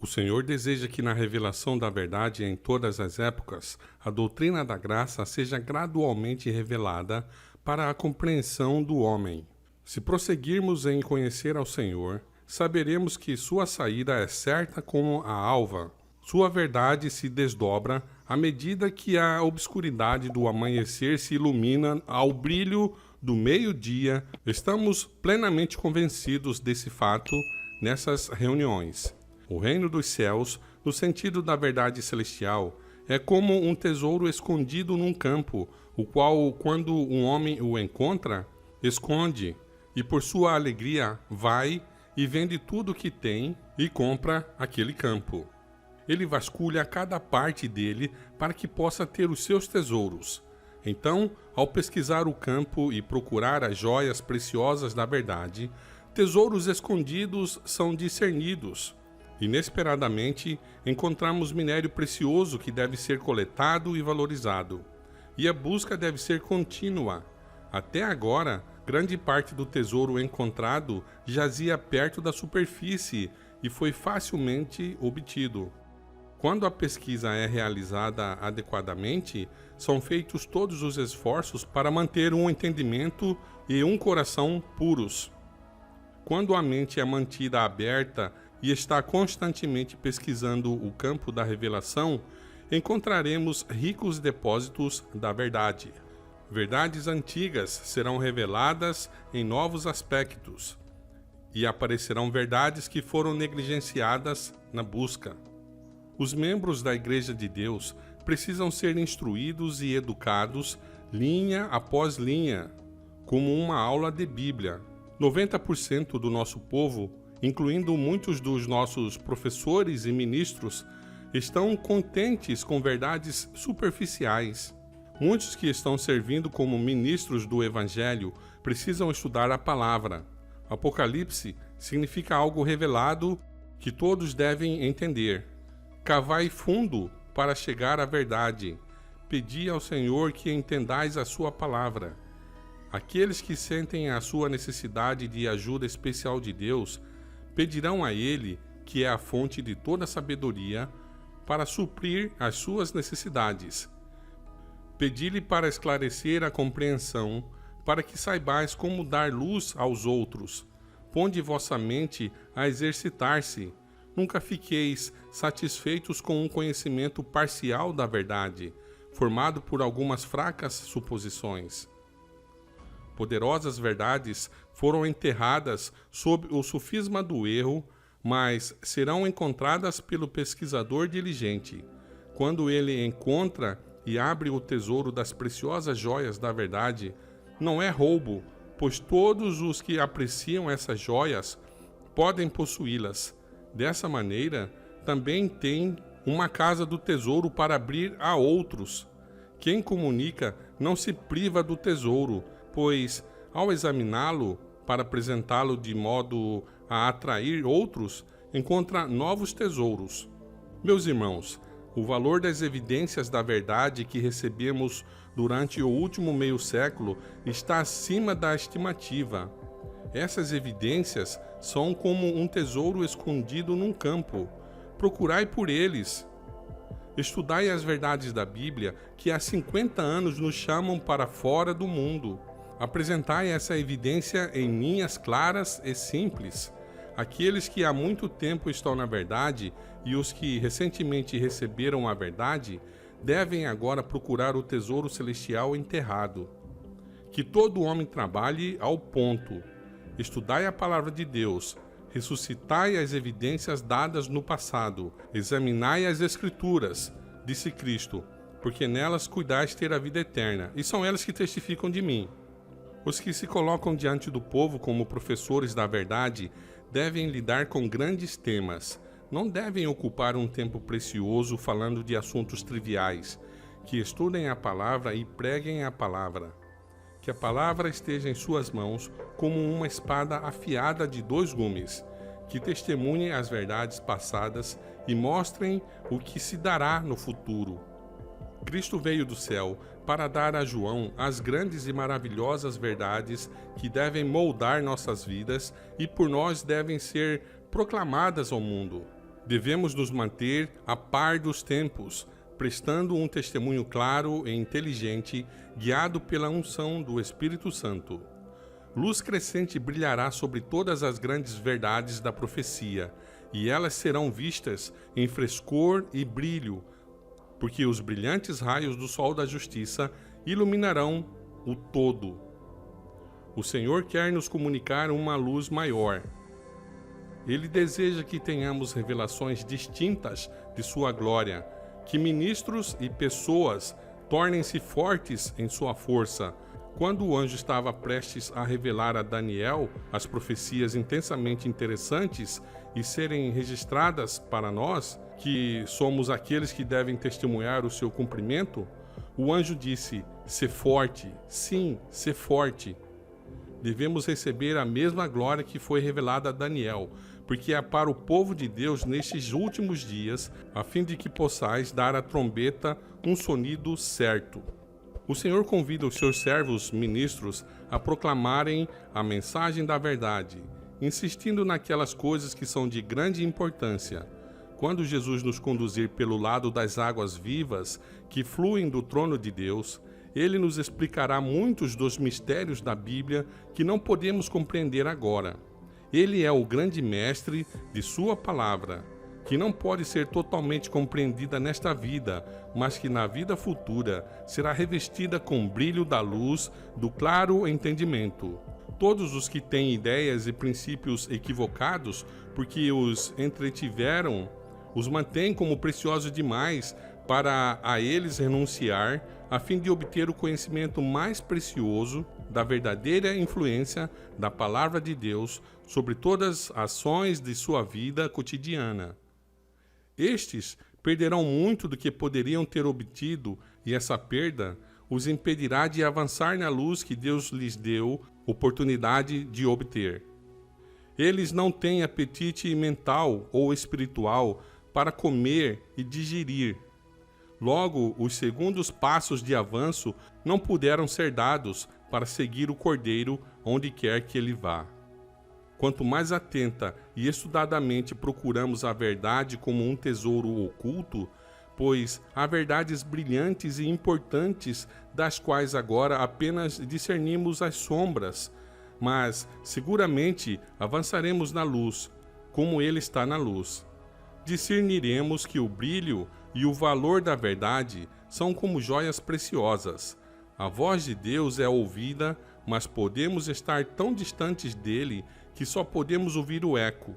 O Senhor deseja que na revelação da verdade em todas as épocas, a doutrina da graça seja gradualmente revelada para a compreensão do homem. Se prosseguirmos em conhecer ao Senhor, saberemos que sua saída é certa como a alva. Sua verdade se desdobra à medida que a obscuridade do amanhecer se ilumina ao brilho do meio-dia. Estamos plenamente convencidos desse fato nessas reuniões. O reino dos céus, no sentido da verdade celestial, é como um tesouro escondido num campo, o qual, quando um homem o encontra, esconde, e por sua alegria vai e vende tudo o que tem e compra aquele campo. Ele vasculha cada parte dele para que possa ter os seus tesouros. Então, ao pesquisar o campo e procurar as joias preciosas da verdade, tesouros escondidos são discernidos. Inesperadamente, encontramos minério precioso que deve ser coletado e valorizado. E a busca deve ser contínua. Até agora, grande parte do tesouro encontrado jazia perto da superfície e foi facilmente obtido. Quando a pesquisa é realizada adequadamente, são feitos todos os esforços para manter um entendimento e um coração puros. Quando a mente é mantida aberta e está constantemente pesquisando o campo da revelação, encontraremos ricos depósitos da verdade. Verdades antigas serão reveladas em novos aspectos, e aparecerão verdades que foram negligenciadas na busca. Os membros da Igreja de Deus precisam ser instruídos e educados linha após linha, como uma aula de Bíblia. 90% do nosso povo, incluindo muitos dos nossos professores e ministros, estão contentes com verdades superficiais. Muitos que estão servindo como ministros do Evangelho precisam estudar a palavra. Apocalipse significa algo revelado que todos devem entender. Cavai fundo para chegar à verdade. Pedi ao Senhor que entendais a sua palavra. Aqueles que sentem a sua necessidade de ajuda especial de Deus pedirão a Ele, que é a fonte de toda sabedoria, para suprir as suas necessidades. Pedi-lhe para esclarecer a compreensão, para que saibais como dar luz aos outros. Ponde vossa mente a exercitar-se. Nunca fiqueis satisfeitos com um conhecimento parcial da verdade, formado por algumas fracas suposições. Poderosas verdades foram enterradas sob o sofisma do erro, mas serão encontradas pelo pesquisador diligente. Quando ele encontra e abre o tesouro das preciosas joias da verdade, não é roubo, pois todos os que apreciam essas joias podem possuí-las. Dessa maneira, também tem uma casa do tesouro para abrir a outros. Quem comunica não se priva do tesouro, pois, ao examiná-lo para apresentá-lo de modo a atrair outros, encontra novos tesouros. Meus irmãos, o valor das evidências da verdade que recebemos durante o último meio século está acima da estimativa. Essas evidências são como um tesouro escondido num campo. Procurai por eles. Estudai as verdades da Bíblia que há 50 anos nos chamam para fora do mundo. Apresentai essa evidência em linhas claras e simples. Aqueles que há muito tempo estão na verdade e os que recentemente receberam a verdade devem agora procurar o tesouro celestial enterrado. Que todo homem trabalhe ao ponto. Estudai a palavra de Deus, ressuscitai as evidências dadas no passado, examinai as Escrituras, disse Cristo, porque nelas cuidais ter a vida eterna, e são elas que testificam de mim. Os que se colocam diante do povo como professores da verdade devem lidar com grandes temas. Não devem ocupar um tempo precioso falando de assuntos triviais. Que estudem a palavra e preguem a palavra. Que a palavra esteja em suas mãos como uma espada afiada de 2 gumes. Que testemunhem as verdades passadas e mostrem o que se dará no futuro. Cristo veio do céu para dar a João as grandes e maravilhosas verdades que devem moldar nossas vidas e por nós devem ser proclamadas ao mundo. Devemos nos manter a par dos tempos, prestando um testemunho claro e inteligente, guiado pela unção do Espírito Santo. Luz crescente brilhará sobre todas as grandes verdades da profecia, e elas serão vistas em frescor e brilho, porque os brilhantes raios do sol da justiça iluminarão o todo. O Senhor quer nos comunicar uma luz maior. Ele deseja que tenhamos revelações distintas de sua glória, que ministros e pessoas tornem-se fortes em sua força. Quando o anjo estava prestes a revelar a Daniel as profecias intensamente interessantes e serem registradas para nós, que somos aqueles que devem testemunhar o seu cumprimento, o anjo disse: "Sê forte, sim, sê forte." Devemos receber a mesma glória que foi revelada a Daniel, porque é para o povo de Deus nestes últimos dias, a fim de que possais dar à trombeta um sonido certo. O Senhor convida os seus servos ministros a proclamarem a mensagem da verdade, insistindo naquelas coisas que são de grande importância. Quando Jesus nos conduzir pelo lado das águas vivas que fluem do trono de Deus, Ele nos explicará muitos dos mistérios da Bíblia que não podemos compreender agora. Ele é o grande mestre de sua palavra, que não pode ser totalmente compreendida nesta vida, mas que na vida futura será revestida com o brilho da luz do claro entendimento. Todos os que têm ideias e princípios equivocados, porque os entretiveram, os mantêm como preciosos demais para a eles renunciar, a fim de obter o conhecimento mais precioso da verdadeira influência da palavra de Deus sobre todas as ações de sua vida cotidiana. Estes perderão muito do que poderiam ter obtido, e essa perda os impedirá de avançar na luz que Deus lhes deu oportunidade de obter. Eles não têm apetite mental ou espiritual para comer e digerir. Logo, os segundos passos de avanço não puderam ser dados para seguir o Cordeiro onde quer que ele vá. Quanto mais atenta e estudadamente procuramos a verdade como um tesouro oculto, pois há verdades brilhantes e importantes das quais agora apenas discernimos as sombras, mas seguramente avançaremos na luz, como ele está na luz. Discerniremos que o brilho e o valor da verdade são como joias preciosas. A voz de Deus é ouvida, mas podemos estar tão distantes dele que só podemos ouvir o eco.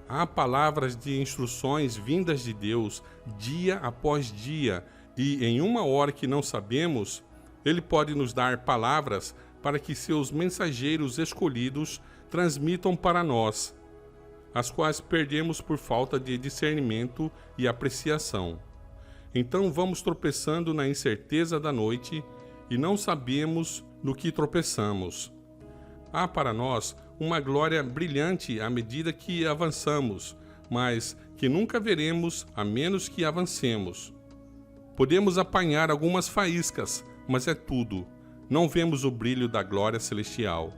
Há palavras de instruções vindas de Deus dia após dia, e em uma hora que não sabemos, ele pode nos dar palavras para que seus mensageiros escolhidos transmitam para nós, as quais perdemos por falta de discernimento e apreciação. Então vamos tropeçando na incerteza da noite e não sabemos no que tropeçamos. Há para nós uma glória brilhante à medida que avançamos, mas que nunca veremos a menos que avancemos. Podemos apanhar algumas faíscas, mas é tudo. Não vemos o brilho da glória celestial.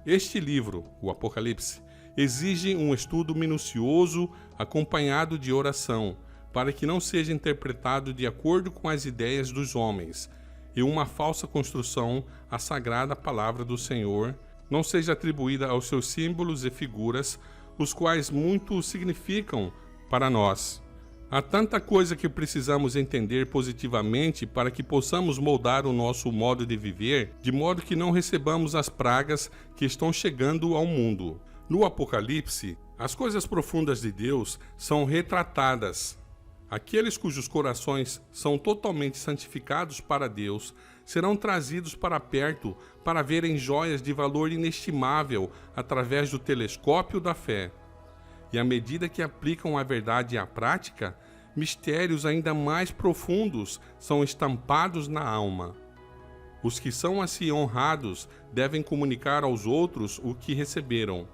Este livro, o Apocalipse, exige um estudo minucioso acompanhado de oração, para que não seja interpretado de acordo com as ideias dos homens, e uma falsa construção à sagrada palavra do Senhor não seja atribuída aos seus símbolos e figuras, os quais muito significam para nós. Há tanta coisa que precisamos entender positivamente para que possamos moldar o nosso modo de viver, de modo que não recebamos as pragas que estão chegando ao mundo. No Apocalipse, as coisas profundas de Deus são retratadas. Aqueles cujos corações são totalmente santificados para Deus serão trazidos para perto para verem joias de valor inestimável através do telescópio da fé. E à medida que aplicam a verdade à prática, mistérios ainda mais profundos são estampados na alma. Os que são assim honrados devem comunicar aos outros o que receberam.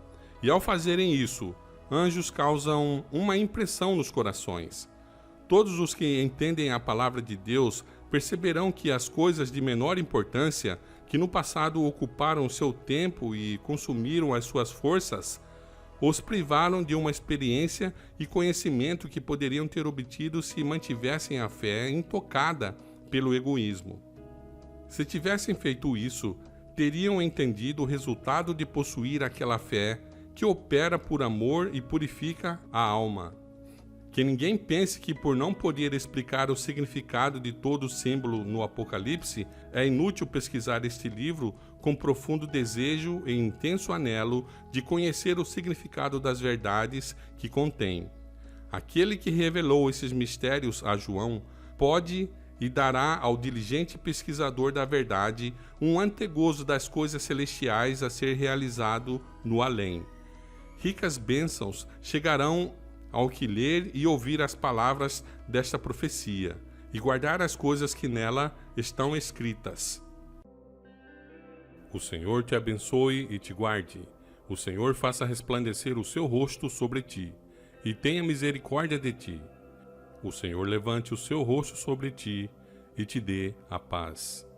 E ao fazerem isso, anjos causam uma impressão nos corações. Todos os que entendem a palavra de Deus perceberão que as coisas de menor importância, que no passado ocuparam seu tempo e consumiram as suas forças, os privaram de uma experiência e conhecimento que poderiam ter obtido se mantivessem a fé intocada pelo egoísmo. Se tivessem feito isso, teriam entendido o resultado de possuir aquela fé que opera por amor e purifica a alma. Que ninguém pense que por não poder explicar o significado de todo símbolo no Apocalipse, é inútil pesquisar este livro com profundo desejo e intenso anelo de conhecer o significado das verdades que contém. Aquele que revelou esses mistérios a João pode e dará ao diligente pesquisador da verdade um antegozo das coisas celestiais a ser realizado no além. Ricas bênçãos chegarão ao que ler e ouvir as palavras desta profecia, e guardar as coisas que nela estão escritas. O Senhor te abençoe e te guarde. O Senhor faça resplandecer o seu rosto sobre ti, e tenha misericórdia de ti. O Senhor levante o seu rosto sobre ti, e te dê a paz.